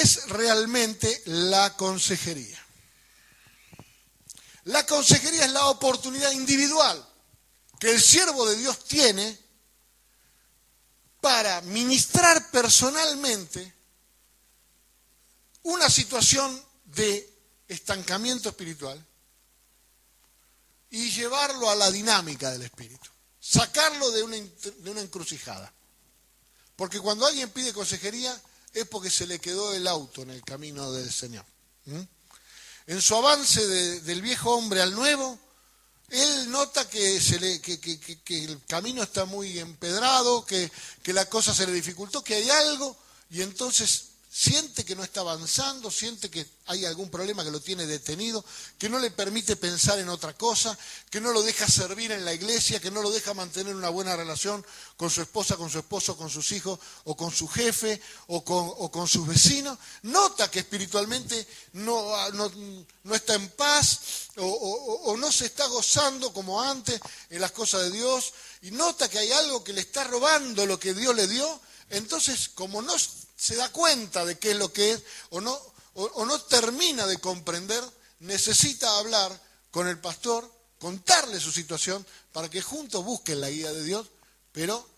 es realmente la consejería? La consejería es la oportunidad individual que el siervo de Dios tiene para ministrar personalmente una situación de estancamiento espiritual y llevarlo a la dinámica del espíritu, sacarlo de una encrucijada. Porque cuando alguien pide consejería es porque se le quedó el auto en el camino del Señor. En su avance del viejo hombre al nuevo, él nota que el camino está muy empedrado, que la cosa se le dificultó, que hay algo, y entonces siente que no está avanzando, siente que hay algún problema que lo tiene detenido, que no le permite pensar en otra cosa, que no lo deja servir en la iglesia, que no lo deja mantener una buena relación con su esposa, con su esposo, con sus hijos, o con su jefe, o con sus vecinos. Nota que espiritualmente no está en paz, o no se está gozando como antes en las cosas de Dios, y nota que hay algo que le está robando lo que Dios le dio. Entonces, como no se da cuenta de qué es lo que es, o no termina de comprender, necesita hablar con el pastor, contarle su situación, para que juntos busquen la guía de Dios, pero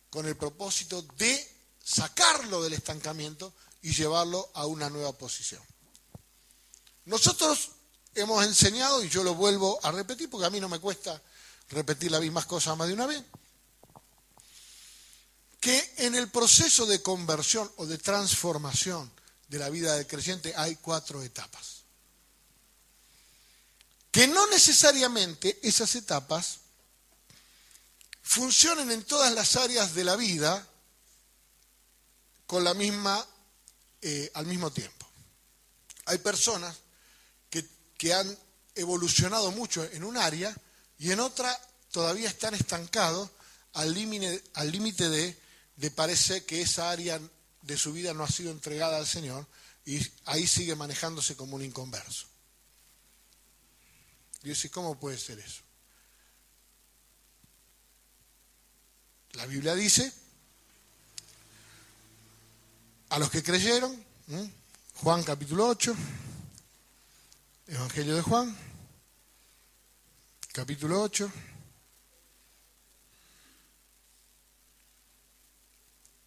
con el propósito de sacarlo del estancamiento y llevarlo a una nueva posición. Nosotros hemos enseñado, y yo lo vuelvo a repetir, porque a mí no me cuesta repetir las mismas cosas más de una vez, que en el proceso de conversión o de transformación de la vida del creyente hay 4 etapas. Que no necesariamente esas etapas funcionen en todas las áreas de la vida con la misma, al mismo tiempo. Hay personas que han evolucionado mucho en un área y en otra todavía están estancados al límite de parece que esa área de su vida no ha sido entregada al Señor y ahí sigue manejándose como un inconverso. Y yo decía, ¿cómo puede ser eso? La Biblia dice, a los que creyeron, Juan capítulo 8, Evangelio de Juan, capítulo 8,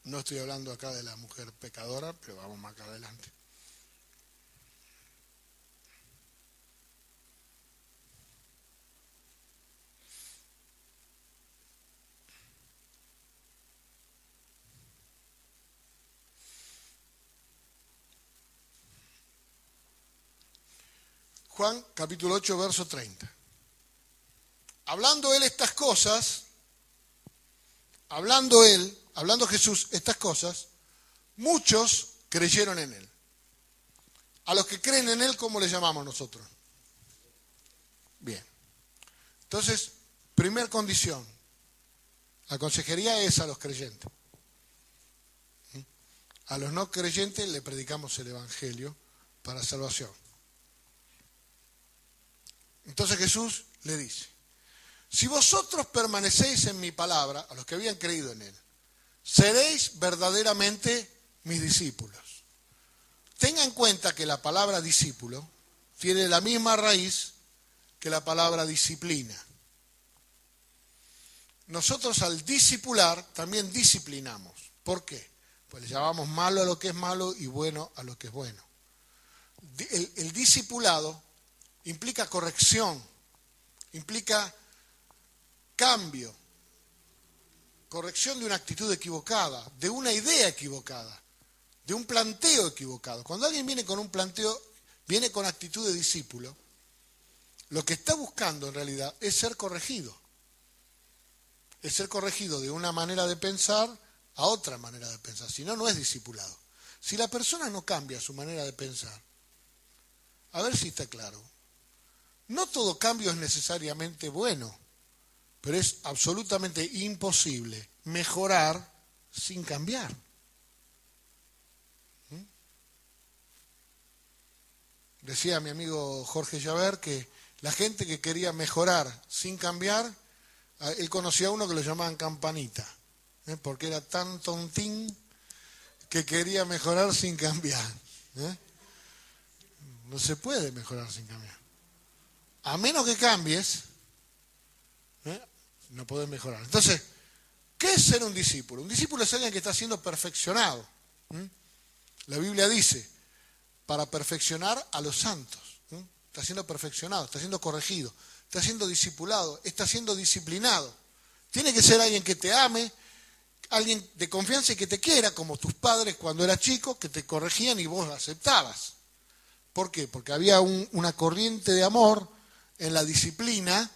no estoy hablando acá de la mujer pecadora, pero vamos más acá adelante. Juan capítulo 8, verso 30. Hablando él estas cosas, hablando Jesús estas cosas, muchos creyeron en él. A los que creen en él, ¿cómo le llamamos nosotros? Bien. Entonces, primer condición, la consejería es a los creyentes. A los no creyentes le predicamos el evangelio para salvación. Entonces Jesús le dice, si vosotros permanecéis en mi palabra, a los que habían creído en él, seréis verdaderamente mis discípulos. Tenga en cuenta que la palabra discípulo tiene la misma raíz que la palabra disciplina. Nosotros al discipular también disciplinamos. ¿Por qué? Pues le llamamos malo a lo que es malo y bueno a lo que es bueno. El discipulado implica corrección, implica cambio, corrección de una actitud equivocada, de una idea equivocada, de un planteo equivocado. Cuando alguien viene con un planteo, viene con actitud de discípulo, lo que está buscando en realidad es ser corregido. Es ser corregido de una manera de pensar a otra manera de pensar. Si no, no es discipulado. Si la persona no cambia su manera de pensar, a ver si está claro, no todo cambio es necesariamente bueno, pero es absolutamente imposible mejorar sin cambiar. Decía mi amigo Jorge Javer que la gente que quería mejorar sin cambiar, él conocía a uno que lo llamaban campanita, porque era tan tontín que quería mejorar sin cambiar. ¿Eh? No se puede mejorar sin cambiar. A menos que cambies, no podés mejorar. Entonces, ¿qué es ser un discípulo? Un discípulo es alguien que está siendo perfeccionado. La Biblia dice, para perfeccionar a los santos. Está siendo perfeccionado, está siendo corregido, está siendo discipulado, está siendo disciplinado. Tiene que ser alguien que te ame, alguien de confianza y que te quiera, como tus padres cuando eras chico, que te corregían y vos aceptabas. ¿Por qué? Porque había una corriente de amor en la disciplina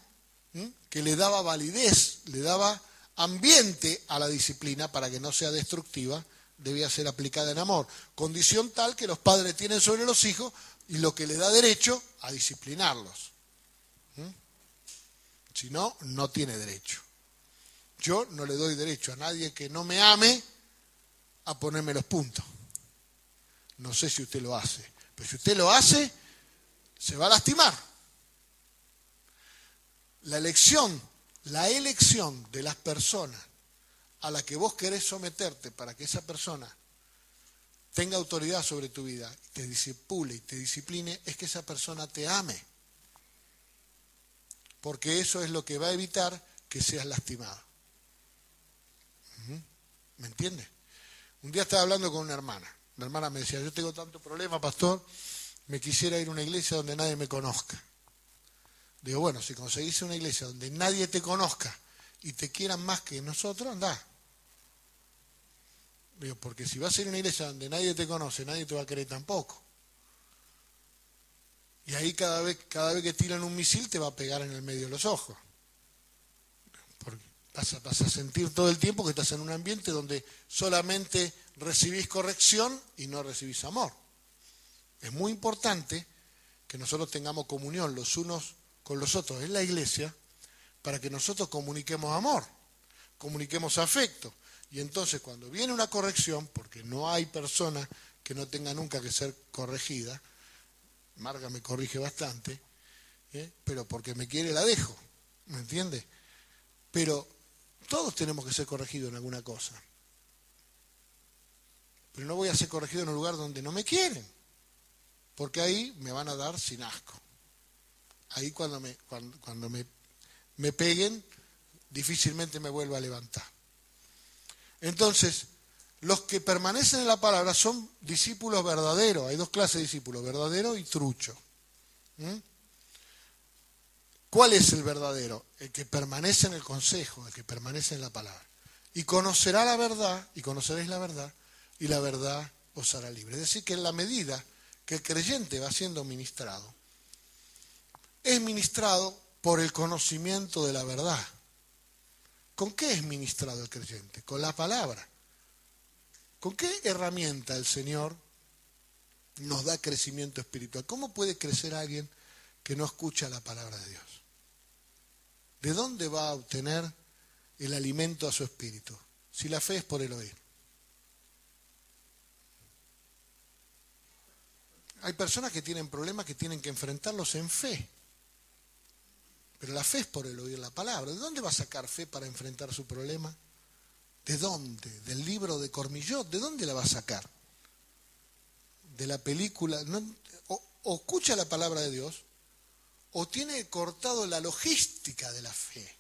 que le daba validez, le daba ambiente a la disciplina para que no sea destructiva, debía ser aplicada en amor. Condición tal que los padres tienen sobre los hijos y lo que le da derecho a disciplinarlos. Si no, no tiene derecho. Yo no le doy derecho a nadie que no me ame a ponerme los puntos. No sé si usted lo hace, pero si usted lo hace, se va a lastimar. La elección de las personas a la que vos querés someterte para que esa persona tenga autoridad sobre tu vida, te discipule y te discipline, es que esa persona te ame. Porque eso es lo que va a evitar que seas lastimado. ¿Me entiendes? Un día estaba hablando con una hermana. La hermana me decía, yo tengo tanto problema, pastor, me quisiera ir a una iglesia donde nadie me conozca. Digo, bueno, si conseguís una iglesia donde nadie te conozca y te quieran más que nosotros, andá. Digo, porque si vas a ir a una iglesia donde nadie te conoce, nadie te va a querer tampoco. Y ahí cada vez que tiran un misil te va a pegar en el medio de los ojos. Porque vas a sentir todo el tiempo que estás en un ambiente donde solamente recibís corrección y no recibís amor. Es muy importante que nosotros tengamos comunión los unos con los otros en la iglesia para que nosotros comuniquemos amor, comuniquemos afecto. Y entonces cuando viene una corrección, porque no hay persona que no tenga nunca que ser corregida, Marga me corrige bastante, pero porque me quiere la dejo, ¿me entiende? Pero todos tenemos que ser corregidos en alguna cosa. Pero no voy a ser corregido en un lugar donde no me quieren, porque ahí me van a dar sin asco. Ahí cuando me peguen, difícilmente me vuelvo a levantar. Entonces, los que permanecen en la palabra son discípulos verdaderos. Hay dos clases de discípulos, verdadero y trucho. ¿Cuál es el verdadero? El que permanece en el consejo, el que permanece en la palabra. Y conocerá la verdad, y conoceréis la verdad, y la verdad os hará libre. Es decir, que en la medida que el creyente va siendo ministrado, es ministrado por el conocimiento de la verdad. ¿Con qué es ministrado el creyente? Con la palabra. ¿Con qué herramienta el Señor nos da crecimiento espiritual? ¿Cómo puede crecer alguien que no escucha la palabra de Dios? ¿De dónde va a obtener el alimento a su espíritu? Si la fe es por el oír. Hay personas que tienen problemas que tienen que enfrentarlos en fe. Pero la fe es por el oír la palabra. ¿De dónde va a sacar fe para enfrentar su problema? ¿De dónde? ¿Del libro de Cormillot? ¿De dónde la va a sacar? ¿De la película? O escucha la palabra de Dios, o tiene cortado la logística de la fe.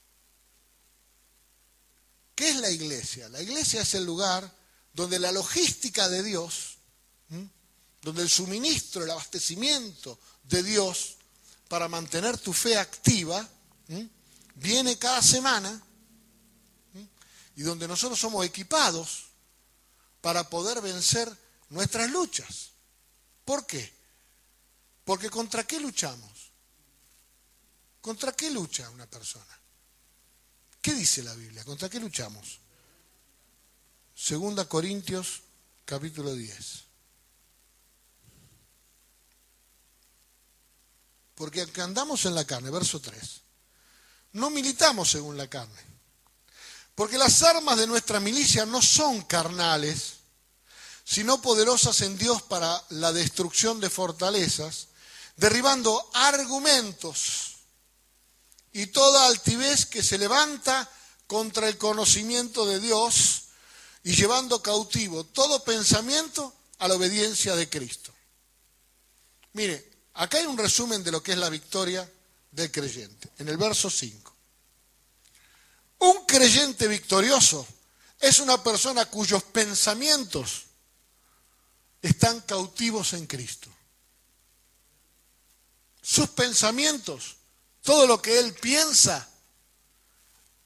¿Qué es la iglesia? La iglesia es el lugar donde la logística de Dios, donde el suministro, el abastecimiento de Dios para mantener tu fe activa, viene cada semana, y donde nosotros somos equipados para poder vencer nuestras luchas. ¿Por qué? Porque ¿contra qué luchamos? ¿Contra qué lucha una persona? ¿Qué dice la Biblia? ¿Contra qué luchamos? 2 Corintios, capítulo 10. Porque aunque andamos en la carne, verso 3, no militamos según la carne. Porque las armas de nuestra milicia no son carnales, sino poderosas en Dios para la destrucción de fortalezas, derribando argumentos y toda altivez que se levanta contra el conocimiento de Dios y llevando cautivo todo pensamiento a la obediencia de Cristo. Mire, acá hay un resumen de lo que es la victoria del creyente, en el verso 5. Un creyente victorioso es una persona cuyos pensamientos están cautivos en Cristo. Sus pensamientos, todo lo que él piensa,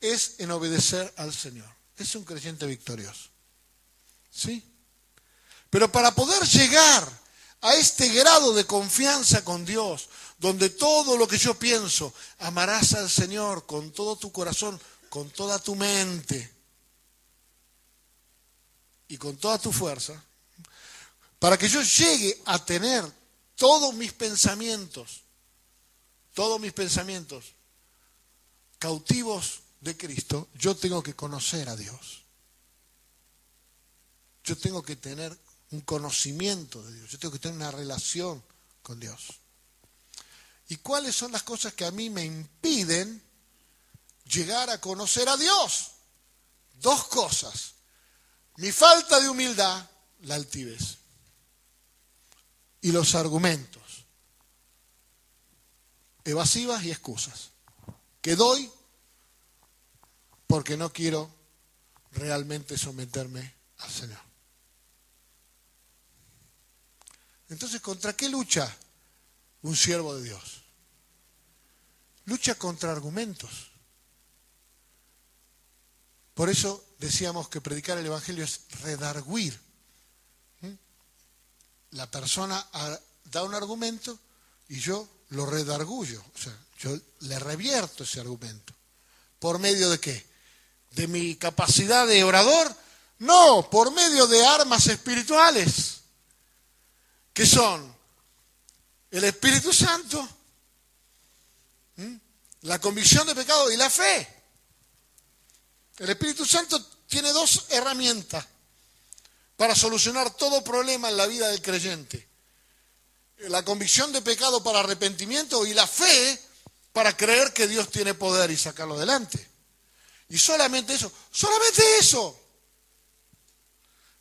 es en obedecer al Señor. Es un creyente victorioso. ¿Sí? Pero para poder llegar a este grado de confianza con Dios, donde todo lo que yo pienso, amarás al Señor con todo tu corazón, con toda tu mente y con toda tu fuerza, para que yo llegue a tener todos mis pensamientos cautivos de Cristo, yo tengo que conocer a Dios. Yo tengo que tener un conocimiento de Dios. Yo tengo que tener una relación con Dios. ¿Y cuáles son las cosas que a mí me impiden llegar a conocer a Dios? Dos cosas. Mi falta de humildad, la altivez. Y los argumentos evasivas y excusas que doy porque no quiero realmente someterme al Señor. Entonces, ¿contra qué lucha un siervo de Dios? Lucha contra argumentos. Por eso decíamos que predicar el Evangelio es redarguir. La persona da un argumento y yo lo redargullo. O sea, yo le revierto ese argumento. ¿Por medio de qué? ¿De mi capacidad de orador? No, por medio de armas espirituales. ¿Qué son? El Espíritu Santo, la convicción de pecado y la fe. El Espíritu Santo tiene dos herramientas para solucionar todo problema en la vida del creyente. La convicción de pecado para arrepentimiento y la fe para creer que Dios tiene poder y sacarlo adelante. Y solamente eso.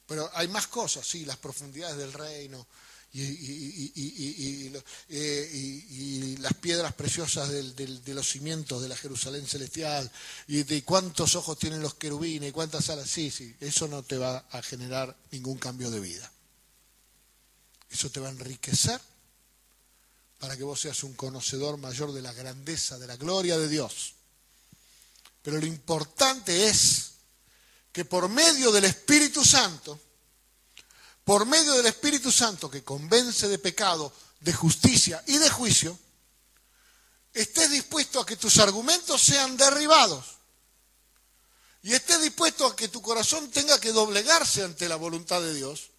Pero hay más cosas, sí, las profundidades del reino y las piedras preciosas de los cimientos de la Jerusalén celestial y de cuántos ojos tienen los querubines y cuántas alas. Sí, eso no te va a generar ningún cambio de vida. Eso te va a enriquecer para que vos seas un conocedor mayor de la grandeza, de la gloria de Dios. Pero lo importante es que por medio del Espíritu Santo que convence de pecado, de justicia y de juicio, estés dispuesto a que tus argumentos sean derribados y estés dispuesto a que tu corazón tenga que doblegarse ante la voluntad de Dios,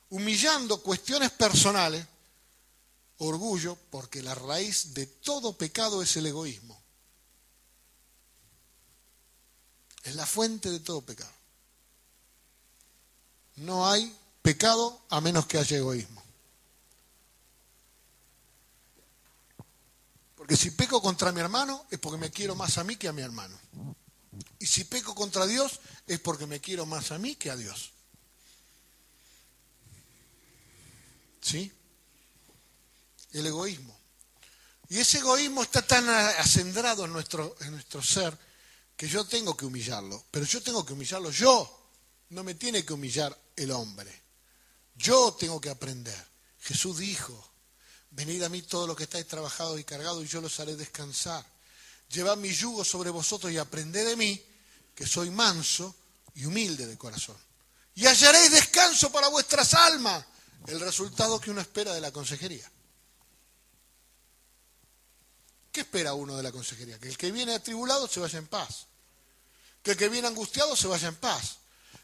humillando cuestiones personales, orgullo, porque la raíz de todo pecado es el egoísmo. Es la fuente de todo pecado. No hay pecado a menos que haya egoísmo. Porque si peco contra mi hermano es porque me quiero más a mí que a mi hermano. Y si peco contra Dios es porque me quiero más a mí que a Dios. ¿Sí? El egoísmo. Y ese egoísmo está tan acendrado en nuestro ser que yo tengo que humillarlo. Pero yo tengo que humillarlo yo. No me tiene que humillar el hombre. Yo tengo que aprender. Jesús dijo: venid a mí todos los que estáis trabajados y cargados y yo los haré descansar. Llevad mi yugo sobre vosotros y aprended de mí, que soy manso y humilde de corazón. Y hallaréis descanso para vuestras almas. El resultado que uno espera de la consejería. ¿Qué espera uno de la consejería? Que el que viene atribulado se vaya en paz. Que el que viene angustiado se vaya en paz.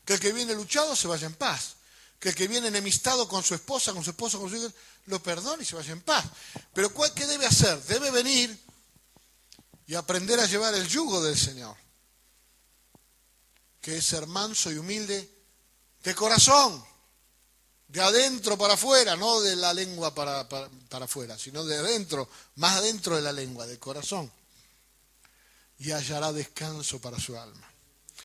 Que el que viene luchado se vaya en paz. Que el que viene enemistado con su esposa, con su esposo, con su hijo, lo perdone y se vaya en paz. Pero ¿qué debe hacer? Debe venir y aprender a llevar el yugo del Señor, que es ser manso y humilde de corazón, de adentro para afuera, no de la lengua para afuera, sino de adentro, más adentro de la lengua, del corazón. Y hallará descanso para su alma.